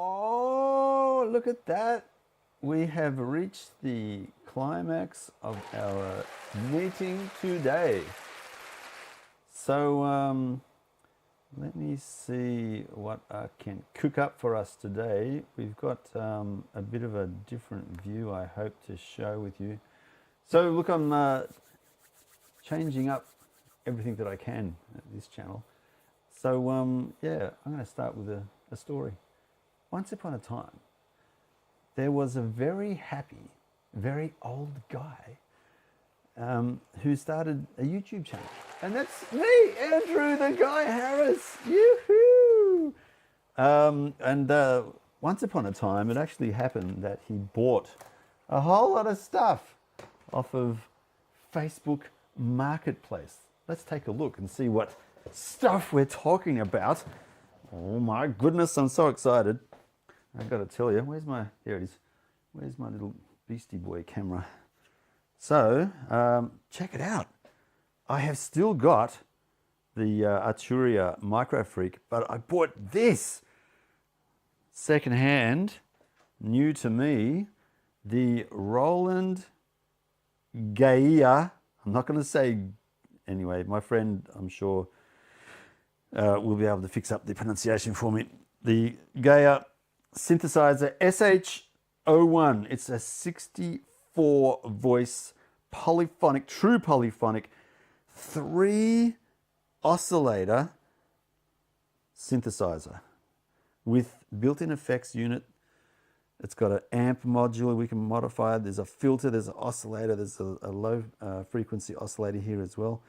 Oh, look at that. We have reached the climax of our meeting today. So let me see what I can cook up for us today. We've got a bit of a different view I hope to share with you. So look, I'm changing up everything that I can at this channel. So yeah, I'm going to start with a story. Once upon a time, there was a very happy, very old guy who started a YouTube channel. And that's me, Andrew, the Guy Harris. Yoo-hoo! Once upon a time, it actually happened that he bought a whole lot of stuff off of Facebook Marketplace. Let's take a look and see what stuff we're talking about. Oh my goodness, I'm so excited. I've got to tell you, here it is. Where's my little Beastie Boy camera? So, check it out. I have still got the Arturia Micro Freak, but I bought this secondhand, new to me, the Roland Gaia. I'm not going to say, anyway, my friend, I'm sure, will be able to fix up the pronunciation for me. The Gaia synthesizer SH01. It's a 64 voice polyphonic, true polyphonic, 3 oscillator synthesizer with built-in effects unit. It's got an amp module we can modify. There's a filter, there's an oscillator, there's a low frequency oscillator here as well.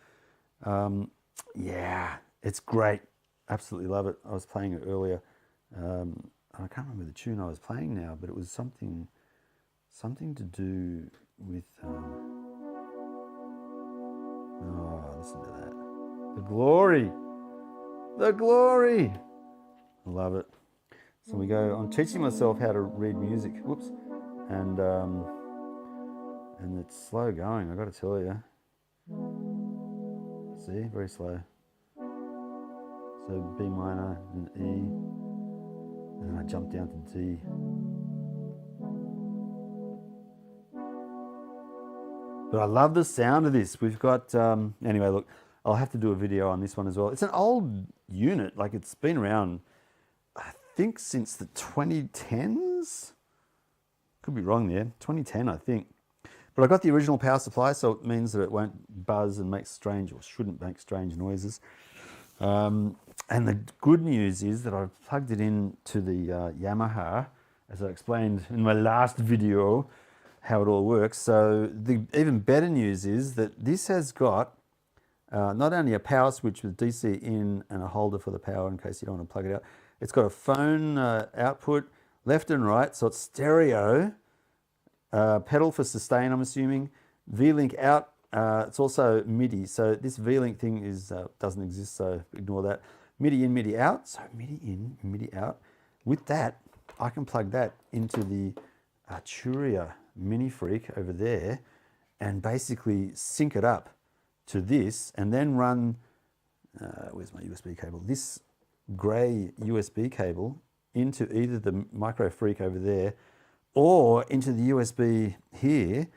Yeah, it's great. Absolutely love it. I was playing it earlier. I can't remember the tune I was playing now, but it was something to do with, oh, listen to that. The glory. The glory. I love it. So we go, I'm teaching myself how to read music. Whoops. And it's slow going, I got to tell you. See, very slow. So B minor and E. And then I jump down to D. But I love the sound of this. We've got, anyway, look, I'll have to do a video on this one as well. It's an old unit, like it's been around, I think, since the 2010s. Could be wrong there, 2010, I think. But I got the original power supply, so it means that it won't buzz and make strange, or shouldn't make strange noises. And the good news is that I've plugged it into the Yamaha, as I explained in my last video, how it all works. So the even better news is that this has got not only a power switch with DC in and a holder for the power in case you don't want to plug it out. It's got a phone output, left and right, so it's stereo, pedal for sustain, I'm assuming, V-Link out. It's also MIDI, so this V-Link thing doesn't exist, so ignore that. MIDI in, MIDI out, so MIDI in, MIDI out. With that, I can plug that into the Arturia Mini Freak over there and basically sync it up to this and then run, where's my USB cable? This grey USB cable into either the Micro Freak over there or into the USB here,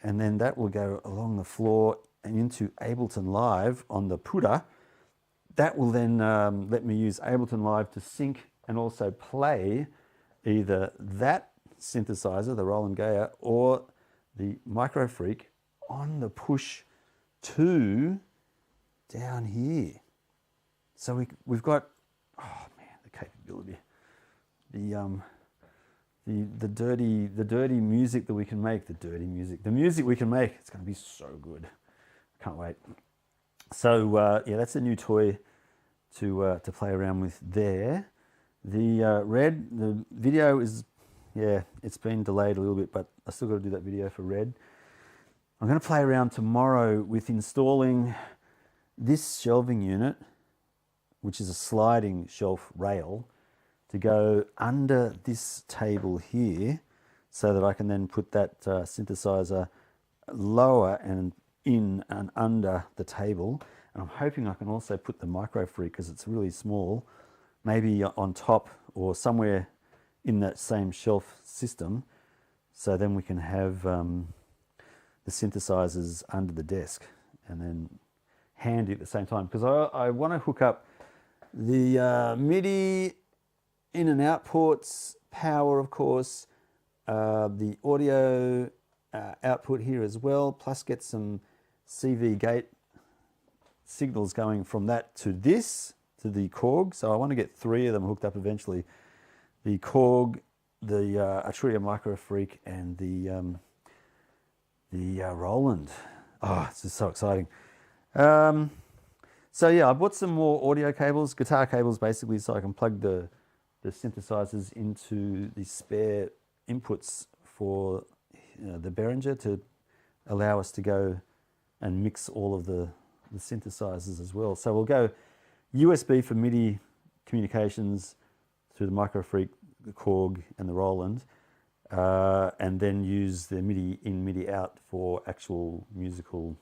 and then that will go along the floor and into Ableton Live on the Puda. That will then let me use Ableton Live to sync and also play either that synthesizer, the Roland Gaia, or the Micro Freak on the push to down here. So we've got, oh man, the capability, the dirty music that we can make, the music we can make. It's going to be so good. Can't wait. So yeah, that's a new toy to play around with there. The video is, yeah, it's been delayed a little bit, but I still got to do that video for Red. I'm going to play around tomorrow with installing this shelving unit, which is a sliding shelf rail, to go under this table here so that I can then put that synthesizer lower and in and under the table. And I'm hoping I can also put the Micro Freak, because it's really small, maybe on top or somewhere in that same shelf system. So then we can have the synthesizers under the desk and then handy at the same time. Because I want to hook up the MIDI in and out ports, power of course, the audio output here as well, plus get some CV gate signals going from that to this, to the Korg. So I want to get 3 of them hooked up eventually. The Korg, the Atria Micro Freak, and the Roland. Oh, it's just so exciting. So yeah, I bought some more audio cables, guitar cables basically, so I can plug the synthesizers into the spare inputs for the Behringer to allow us to go and mix all of the synthesizers as well. So we'll go USB for MIDI communications through the Micro Freak, the Korg, and the Roland, and then use the MIDI in, MIDI out for actual musical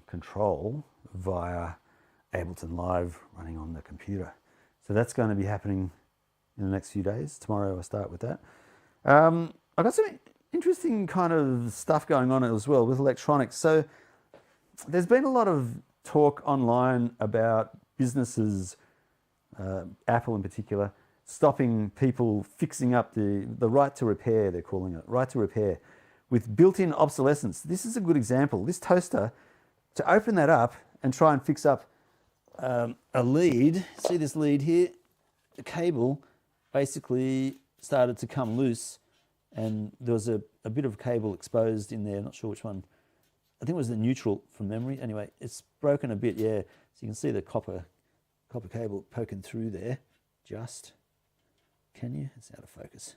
control via Ableton Live running on the computer. So that's going to be happening in the next few days. Tomorrow I start with that. I've got some interesting kind of stuff going on as well with electronics. So there's been a lot of talk online about businesses, Apple in particular, stopping people fixing up the right to repair, they're calling it, right to repair, with built-in obsolescence. This is a good example. This toaster, to open that up and try and fix up a lead, see this lead here? The cable basically started to come loose and there was a bit of cable exposed in there, not sure which one. I think it was the neutral from memory. Anyway, it's broken a bit, yeah. So you can see the copper cable poking through there, just. Can you? It's out of focus.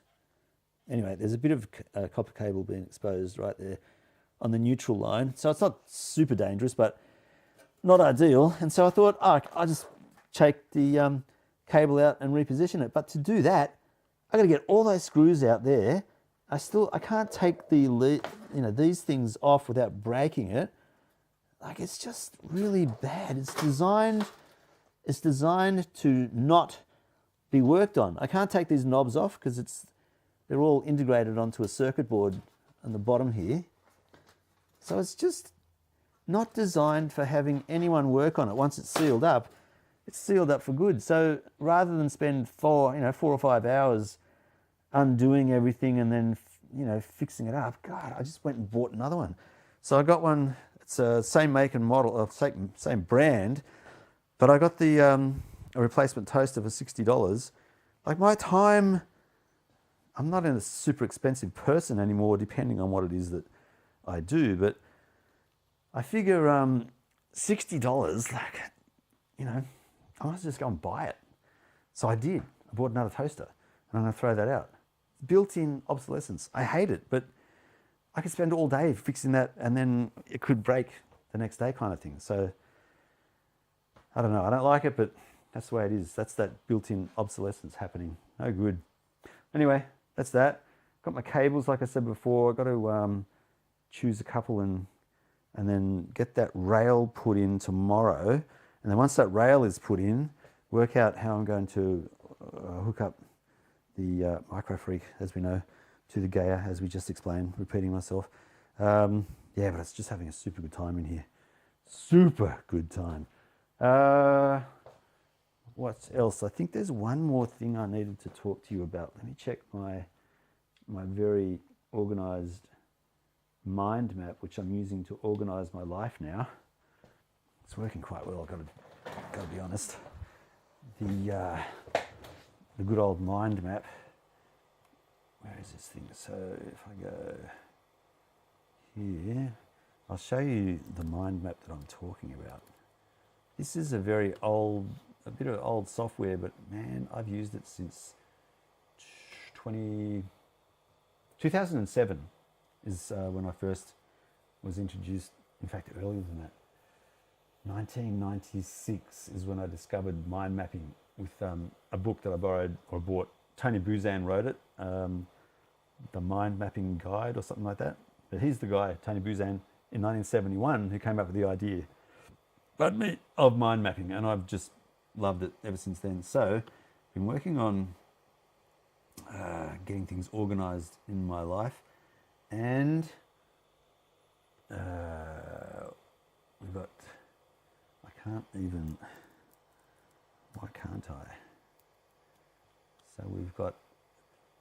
Anyway, there's a bit of copper cable being exposed right there on the neutral line. So it's not super dangerous, but not ideal. And so I thought, oh, I'll just take the cable out and reposition it. But to do that, I got to get all those screws out there. I can't take these things off without breaking it. Like, it's just really bad. It's designed to not be worked on. I can't take these knobs off because they're all integrated onto a circuit board on the bottom here. So it's just not designed for having anyone work on it. Once it's sealed up for good. So rather than spend 4 or 5 hours undoing everything and then fixing it up, God, I just went and bought another one. So I got one. It's a same make and model, same brand, but I got the a replacement toaster for $60. Like, my time, I'm not a super expensive person anymore, depending on what it is that I do, but I figure $60, like, I must just go and buy it. So I did. I bought another toaster, and I'm going to throw that out. Built-in obsolescence. I hate it, but I could spend all day fixing that, and then it could break the next day kind of thing. So I don't know. I don't like it, but that's the way it is. That's that built-in obsolescence happening. No good. Anyway, that's that. Got my cables, like I said before. I've got to choose a couple and then get that rail put in tomorrow. And then once that rail is put in, work out how I'm going to hook up the Micro Freak, as we know, to the Gaia, as we just explained, repeating myself. Yeah, but it's just having a super good time in here. Super good time. What else? I think there's one more thing I needed to talk to you about. Let me check my very organized mind map, which I'm using to organize my life now. It's working quite well, I've got to be honest. The good old mind map. Where is this thing? So if I go here, I'll show you the mind map that I'm talking about. This is a bit of old software, but man, I've used it since 2007 is when I first was introduced. In fact, earlier than that. 1996 is when I discovered mind mapping with a book that I borrowed or bought. Tony Buzan wrote it, The Mind Mapping Guide or something like that. But he's the guy, Tony Buzan, in 1971 who came up with the idea of mind mapping, and I've just loved it ever since then. So, been working on getting things organized in my life. And we've got, I can't even, why can't I? So we've got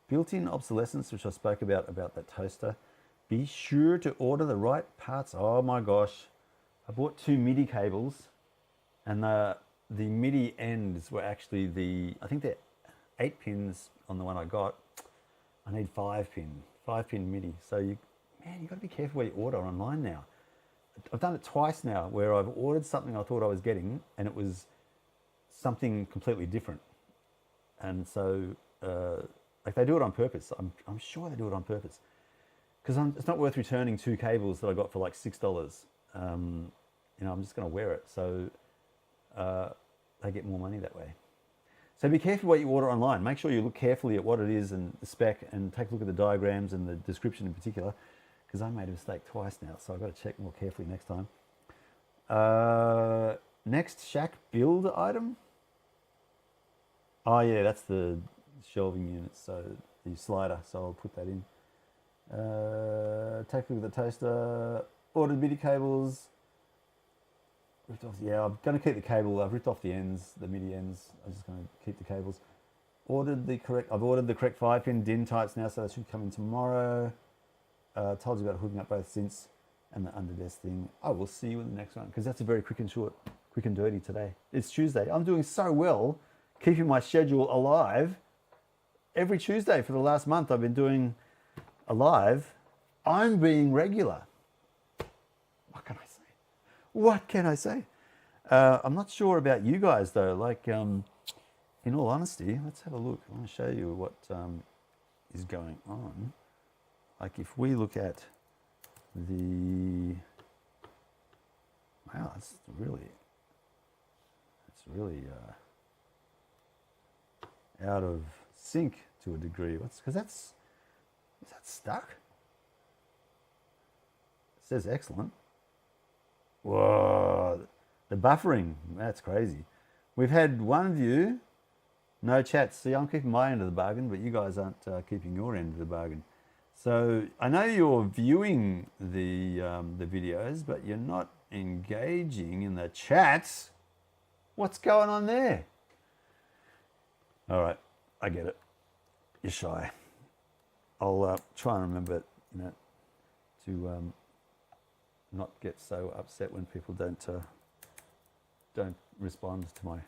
built-in obsolescence, which I spoke about that toaster. Be sure to order the right parts. Oh my gosh. I bought 2 MIDI cables, and the MIDI ends were actually I think they're 8 pins on the one I got. I need 5 pin MIDI. So you got to be careful where you order online now. I've done it twice now where I've ordered something I thought I was getting and it was something completely different. And so, like they do it on purpose. I'm sure they do it on purpose. Because it's not worth returning 2 cables that I got for like $6. I'm just going to wear it. So they get more money that way. So be careful what you order online. Make sure you look carefully at what it is and the spec, and take a look at the diagrams and the description in particular, because I made a mistake twice now, so I've got to check more carefully next time. Next Schack build item. Oh yeah, that's the shelving unit, so the slider, so I'll put that in. Take a look at the toaster. Ordered MIDI cables. Ripped off, yeah, I'm going to keep the cable. I've ripped off the ends, the MIDI ends. I'm just going to keep the cables. I've ordered the correct 5-pin DIN types now, so they should come in tomorrow. Told you about hooking up both synths and the underdesk thing. I will see you in the next one, because that's a very quick and short, quick and dirty today. It's Tuesday. I'm doing so well, keeping my schedule alive. Every Tuesday for the last month I've been doing a live. I'm being regular. What can I say? What can I say? I'm not sure about you guys though. Like, in all honesty, let's have a look. I want to show you what is going on. Like if we look at wow, it's really out of sync to a degree. Is that stuck? It says excellent. Whoa, the buffering, that's crazy. We've had 1 view, no chats. See, I'm keeping my end of the bargain, but you guys aren't keeping your end of the bargain. So I know you're viewing the videos, but you're not engaging in the chats. What's going on there? All right, I get it. You're shy. I'll try and remember, to not get so upset when people don't respond to my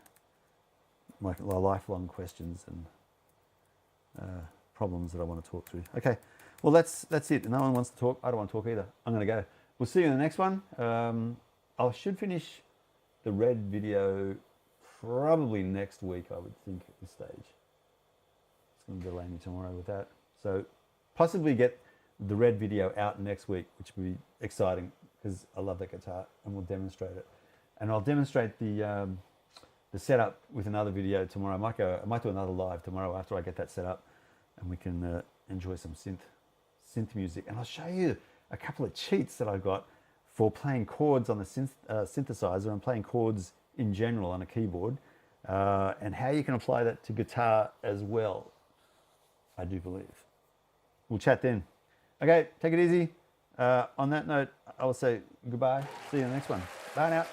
lifelong questions and problems that I want to talk through. Okay, well that's it. No one wants to talk. I don't want to talk either. I'm going to go. We'll see you in the next one. I should finish the red video probably next week, I would think, at this stage. It's going to delay me tomorrow with that. So possibly get the red video out next week, which will be exciting because I love that guitar, and we'll demonstrate it. And I'll demonstrate the setup with another video tomorrow. I might do another live tomorrow after I get that set up, and we can enjoy some synth music. And I'll show you a couple of cheats that I got for playing chords on the synthesizer and playing chords in general on a keyboard, and how you can apply that to guitar as well, I do believe. We'll chat then. Okay, take it easy. On that note, I will say goodbye. See you in the next one. Bye now.